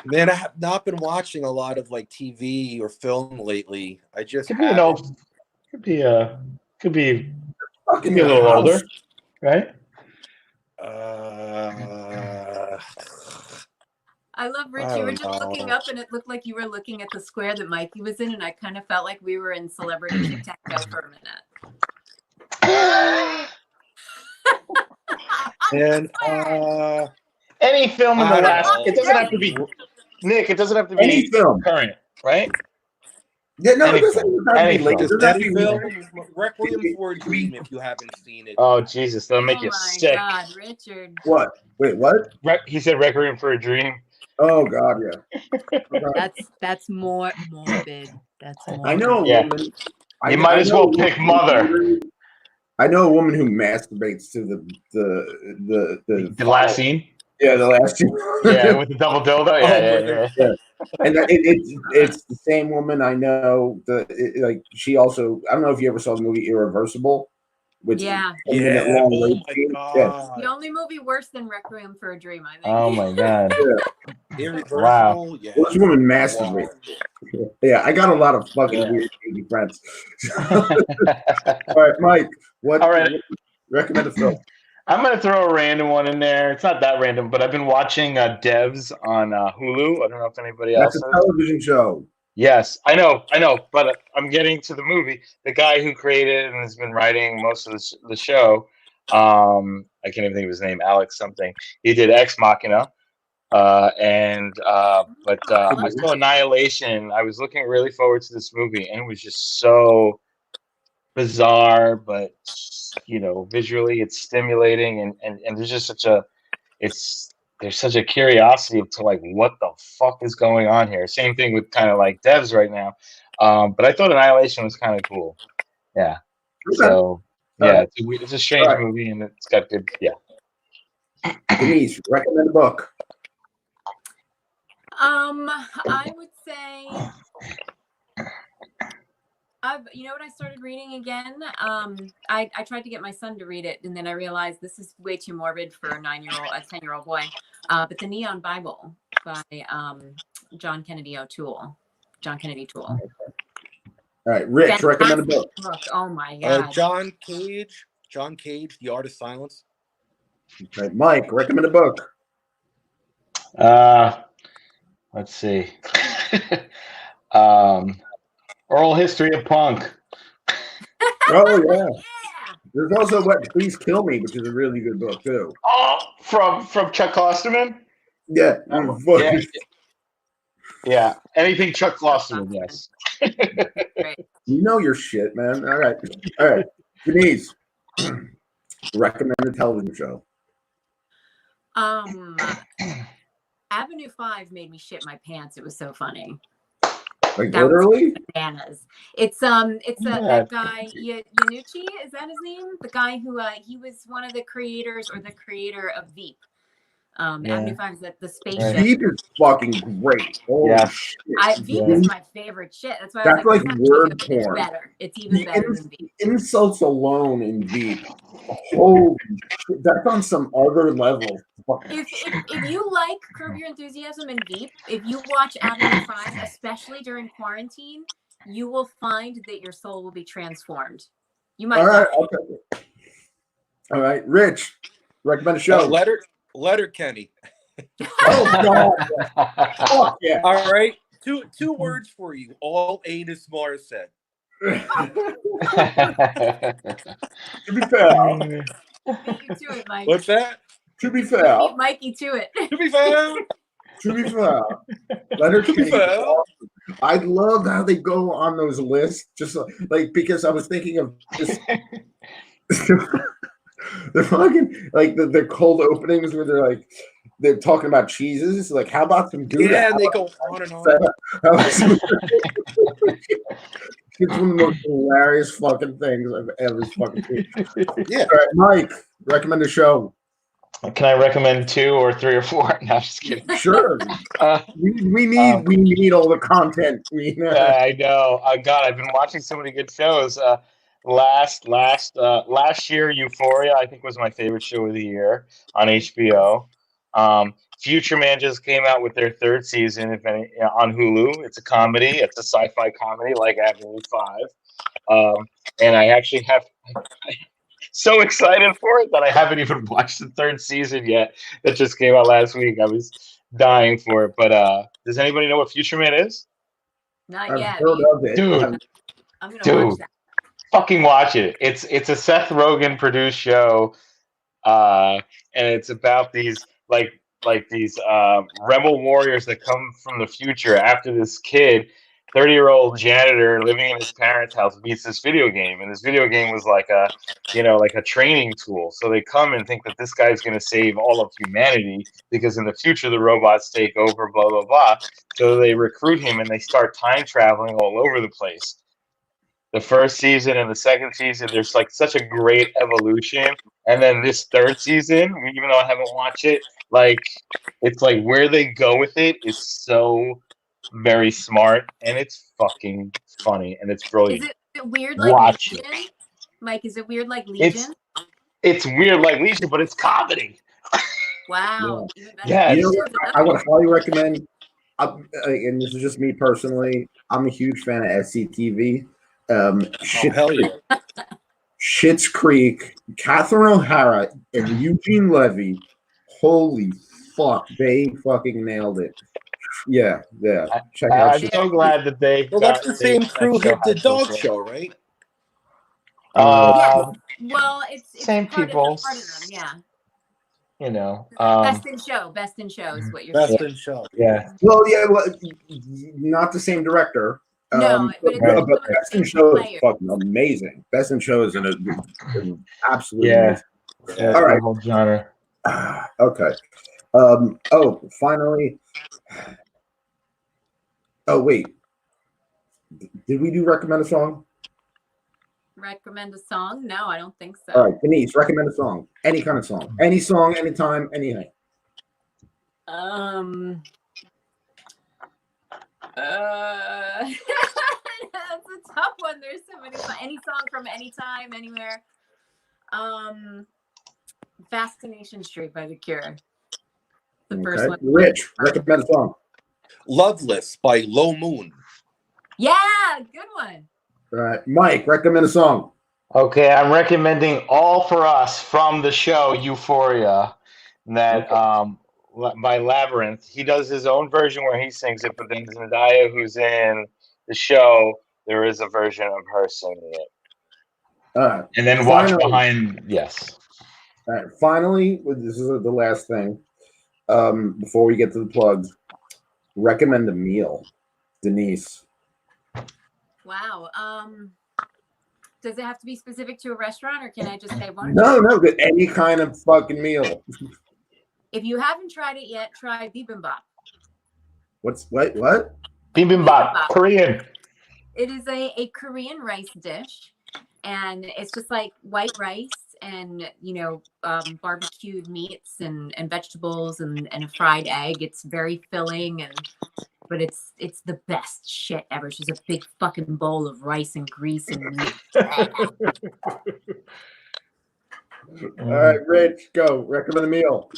Man, I have not been watching a lot of like TV or film lately. I just could be a little older, right? I love Rich. You were just looking up, and it looked like you were looking at the square that Mikey was in, and I kind of felt like we were in Celebrity Tic-Tac-Toe for a minute. And any film in the last. It doesn't have to be Nick. It doesn't have to be any film current, right? Yeah, no, any it doesn't have to be late. Any film, Requiem for a Dream, if you haven't seen it. Oh Jesus, that'll make you sick. Oh my God, Richard. What? Wait, what? He said Requiem for a Dream. Oh God, yeah. That's more morbid. That's morbid. I know a woman. You might as well pick Mother. I know a woman who masturbates to the last scene. Yeah, the last scene. Yeah, with the double dildo. Yeah. And it's the same woman I know. She also. I don't know if you ever saw the movie Irreversible. Which yeah. Oh my God. Yeah. The only movie worse than Requiem for a Dream, I think. Oh my God. Irreversible. Wow. Yeah. This woman masturbates. Wow. Yeah, I got a lot of fucking weird friends. All right, Mike. What recommend a film? I'm going to throw a random one in there. It's not that random, but I've been watching Devs on Hulu. I don't know if anybody else That's a television show. Yes, I know, but I'm getting to the movie. The guy who created and has been writing most of the show, I can't even think of his name, Alex something. He did Ex Machina, but I saw Annihilation. I was looking really forward to this movie, and it was just so bizarre, but visually it's stimulating, and there's just there's such a curiosity to like what the fuck is going on here. Same thing with kind of like Devs right now. But I thought Annihilation was kind of cool. Yeah. Okay. So yeah, it's a strange Alright. movie, and it's got good. Yeah. Denise, recommend a book. I would say you know what I started reading again? I tried to get my son to read it, and then I realized this is way too morbid for a 10-year-old boy. But The Neon Bible by John Kennedy Toole. All right, Rich, recommend a book. Oh my god. John Cage, The Art of Silence. Okay, Mike, recommend a book. Let's see. Oral History of Punk. Oh yeah. There's also What Please Kill Me, which is a really good book too. Oh, from Chuck Klosterman. Yeah. Yeah. Yeah. Anything Chuck Klosterman, yes. You know your shit, man. All right. Denise, recommend a television show. Avenue 5 made me shit my pants. It was so funny. Like That was literally? bananas. It's that guy Yanucci, is that his name? The guy who he was one of the creators or the creator of Veep. Avenue 5 is the spaceship. Veep is fucking great. Holy shit. Veep is my favorite shit. That's why I was like word it's porn. better. It's even better than Veep. Insults alone in Veep. Holy shit. That's on some other level. If you like Curb Your Enthusiasm and Veep, if you watch Avenue 5, especially during quarantine, you will find that your soul will be transformed. You might. All right, Rich, recommend a show. Letterkenny. Oh God! Fuck yeah! All right, two words for you. All Anus Morissette. To be fair, Beat you to it, Mike. What's that? To be fair, beat Mikey to it. To be fair, Letterkenny. I love how they go on those lists, just like because I was thinking of this. They're fucking like the cold openings where they're talking about cheeses. Like, how about some Gouda? Yeah, and they go on and on. It's one of the most hilarious fucking things I've ever fucking seen. Yeah. All right, Mike, recommend a show. Can I recommend 2 or 3 or 4? No, just kidding. Sure. We need all the content. I know. God, I've been watching so many good shows. Last year, Euphoria, I think, was my favorite show of the year on HBO. Future Man just came out with their 3rd season, on Hulu. It's a comedy. It's a sci-fi comedy like Avenue 5. And I actually have so excited for it that I haven't even watched the 3rd season yet. That just came out last week. I was dying for it. But does anybody know what Future Man is? Not yet. Dude, I'm gonna watch that. Fucking watch it. It's a Seth Rogen produced show, and it's about these these rebel warriors that come from the future after this kid, 30-year-old janitor living in his parents' house, beats this video game, and this video game was like a training tool. So they come and think that this guy's going to save all of humanity because in the future the robots take over, blah blah blah. So they recruit him and they start time traveling all over the place. The 1st season and the 2nd season, there's like such a great evolution, and then this 3rd season, even though I haven't watched it, it's like where they go with it is so very smart, and it's fucking funny, and it's brilliant. Is it weird like Watch Legion? it. Mike, is it weird like Legion? It's weird like Legion, but it's comedy. Wow. Yeah. You know what? I would highly recommend, and this is just me personally, I'm a huge fan of SCTV. Hell yeah. Schitt's Creek, Catherine O'Hara, and Eugene Levy. Holy fuck, they fucking nailed it. Yeah. Check out. I'm so glad that they. Well, that's the same crew that did Dog Show, right? Yes. Well, it's same people. Part of them, yeah. You know, Best in show is what you're saying. Best in show. Yeah. Well, not the same director. No, but Best in Show is fucking amazing. Best in Show is an absolutely amazing. All right, whole genre. Okay. Finally. Oh wait. Did we do recommend a song? Recommend a song? No, I don't think so. All right, Denise, recommend a song. Any kind of song. Any song, anytime, anything. That's a tough one. There's so many. Any song from anytime, anywhere. Fascination Street by The Cure. The first one. Rich, recommend a song. Loveless by Low Moon. Yeah, good one. All right, Mike, recommend a song. Okay, I'm recommending All For Us from the show Euphoria. That by Labyrinth. He does his own version where he sings it, but then Zendaya, who's in the show, there is a version of her singing it. And then watch behind. Yes. All right, finally, this is the last thing. Before we get to the plugs, recommend a meal, Denise. Wow. Does it have to be specific to a restaurant, or can I just say one? No, any kind of fucking meal. If you haven't tried it yet, try bibimbap. What? Bibimbap, Korean. It is a Korean rice dish, and it's just like white rice and barbecued meats and vegetables and a fried egg. It's very filling, but it's the best shit ever. It's just a big fucking bowl of rice and grease and meat. All right, Rich, go. Recommend a meal.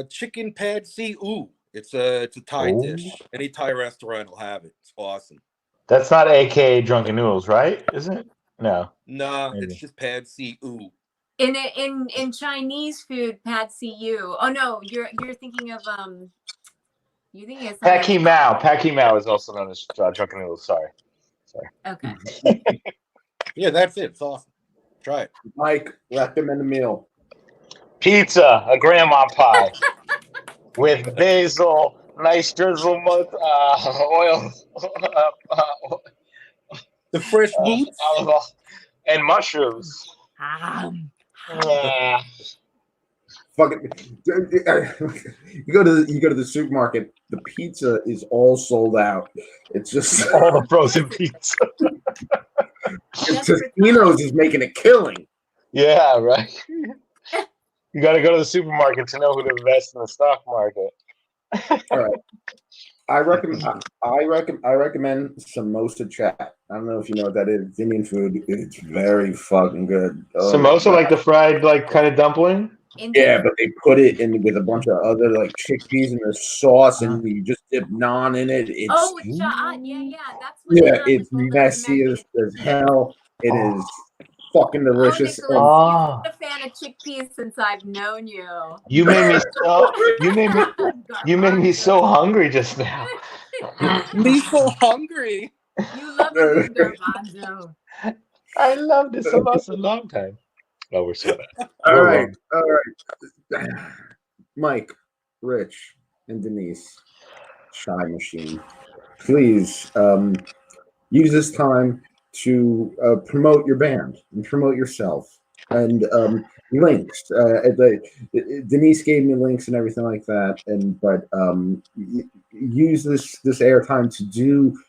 Chicken pad see ew. It's a Thai dish. Any Thai restaurant will have it. It's awesome. That's not AKA Drunken Noodles, right? Is it? No. Nah, Maybe. It's just pad see ew. In Chinese food, pad see ew. Oh no, you're thinking of you thinking of Pak Hee Mao. Pak Hee Mao is also known as Drunken Noodles. Sorry. Okay. Yeah, that's it. It's awesome. Try it. Mike, recommend a meal. Pizza, a grandma pie with basil, nice drizzle oil, The fresh boots. and mushrooms. Fucking, you go to the supermarket. The pizza is all sold out. It's just all the frozen pizza. Totino's is making a killing. Yeah, right. You got to go to the supermarket to know who to invest in the stock market. All right. I recommend samosa chat. I don't know if you know what that is. It's Indian food. It's very fucking good. Samosa, like the fried, like kind of dumpling. Yeah, but they put it in with a bunch of other like chickpeas and the sauce, and you just dip naan in it. It's, that's what it's messy as hell. It is fucking delicious. Nicholas, you've been a fan of chickpeas since I've known you. You made me so hungry just now. Me so hungry. You love it, garbanzo. I loved it so much a long time. Oh, we're so bad. All right. Mike, Rich, and Denise, Shy Machine, please use this time to promote your band and promote yourself. And links. Denise gave me links and everything like that. But use this airtime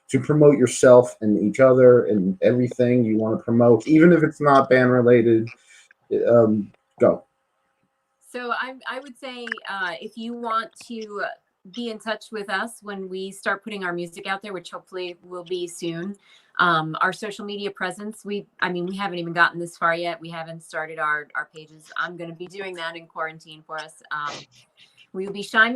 to promote yourself and each other and everything you want to promote, even if it's not band related. Go. So I would say if you want to be in touch with us when we start putting our music out there, which hopefully will be soon. Our social media presence, we haven't even gotten this far yet. We haven't started our pages. I'm going to be doing that in quarantine for us. We will be Shy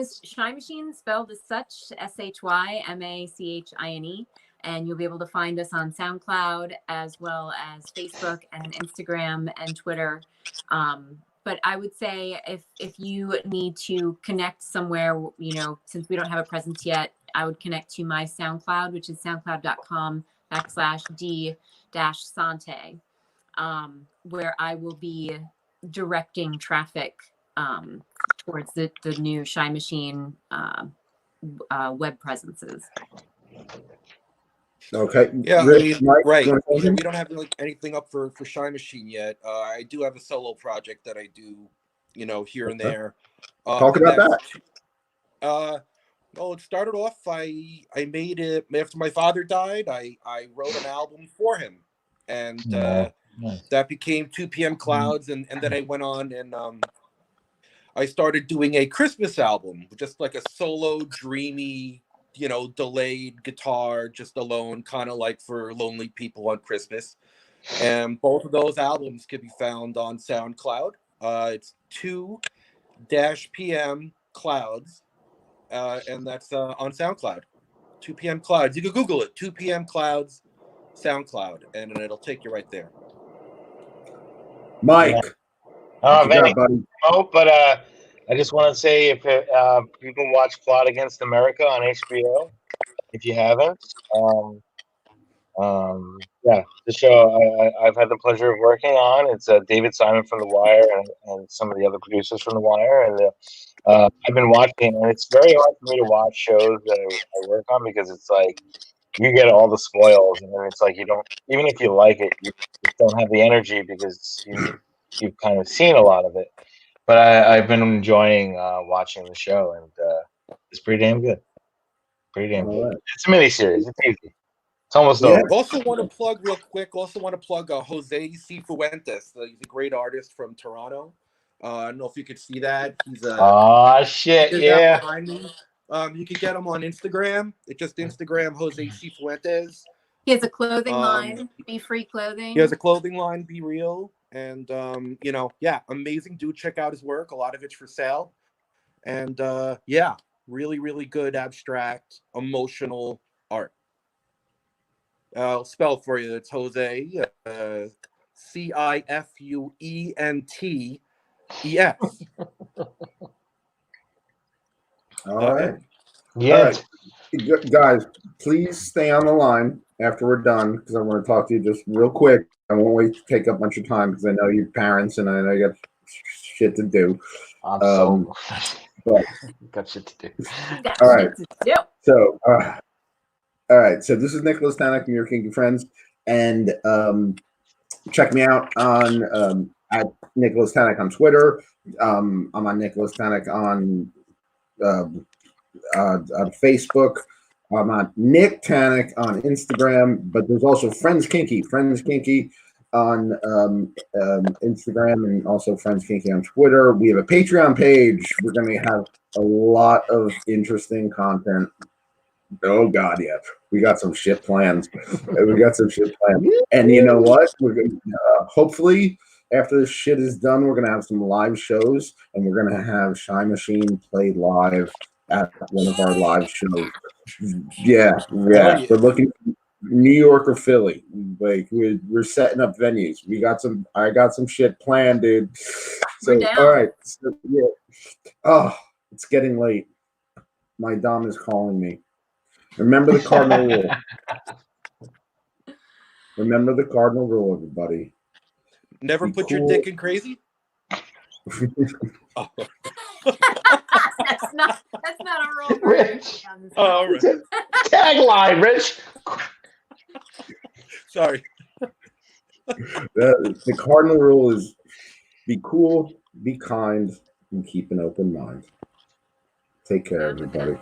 Machine, spelled as such, SHYMACHINE. And you'll be able to find us on SoundCloud as well as Facebook and Instagram and Twitter. But I would say if you need to connect somewhere, since we don't have a presence yet, I would connect to my SoundCloud, which is soundcloud.com/d-sante, where I will be directing traffic towards the new Shy Machine web presences. Okay. Yeah, Mike, right. We don't have anything up for Shy Machine yet. I do have a solo project that I do, here and there. Talk about that. Well, it started off. I made it after my father died. I wrote an album for him, and Nice. that became 2 p.m. Clouds, and then I went on and I started doing a Christmas album, just like a solo, dreamy, delayed guitar, just alone, kind of like for lonely people on Christmas. And both of those albums can be found on SoundCloud. It's 2-PM Clouds, and that's on SoundCloud. 2 p.m. Clouds. You can Google it. 2 p.m. Clouds, SoundCloud, and it'll take you right there. Mike, what you Vinny, got, buddy? but I just want to say if you can watch Plot Against America on HBO if you haven't. Yeah, the show I've had the pleasure of working on. It's David Simon from The Wire and some of the other producers from The Wire, and I've been watching, and it's very hard for me to watch shows that I work on because it's like you get all the spoils, and then it's like you don't, even if you like it, you just don't have the energy because you've kind of seen a lot of it. But I've been enjoying watching the show, and it's pretty damn good. Pretty damn good. All right. It's a mini series. It's easy. It's almost Yeah. over. Also want to plug real quick. Jose Cifuentes. He's a great artist from Toronto. I don't know if you could see that. He's Oh shit! is Yeah. out behind me. You can get him on Instagram. It's just Instagram Jose Cifuentes. He has a clothing line, Be Free Clothing. He has a clothing line, Be Real, and amazing dude. Check out his work. A lot of it's for sale, and really, really good abstract, emotional art. I'll spell for you. It's Jose, Cifuentes. All right. Yeah. All right. Guys, please stay on the line after we're done because I want to talk to you just real quick. I won't wait to take up a bunch of time because I know you're parents and I know you got shit to do. But got shit to do. All right. So, all right. So this is Nicholas Tanek from Your Kinky Friends, and check me out on at Nicholas Tanek on Twitter. I'm on Nicholas Tanek on Facebook. I'm on Nick Tanek on Instagram, but there's also Friends Kinky on Instagram, and also Friends Kinky on Twitter. We have a Patreon page. We're going to have a lot of interesting content. Oh God, yeah, we got some shit plans. And you know what? We're going hopefully after this shit is done, we're gonna have some live shows, and we're gonna have Shy Machine play live at one of our live shows. Yeah. We're looking New York or Philly. Like we're setting up venues. I got some shit planned, dude. So all right. So, yeah. Oh, it's getting late. My dom is calling me. Remember the cardinal rule. Remember the cardinal rule, everybody. Never put your dick in crazy. Oh. that's not a rule. Rich. Oh, right. Tagline, Rich. Sorry. The cardinal rule is be cool, be kind, and keep an open mind. Take care, everybody.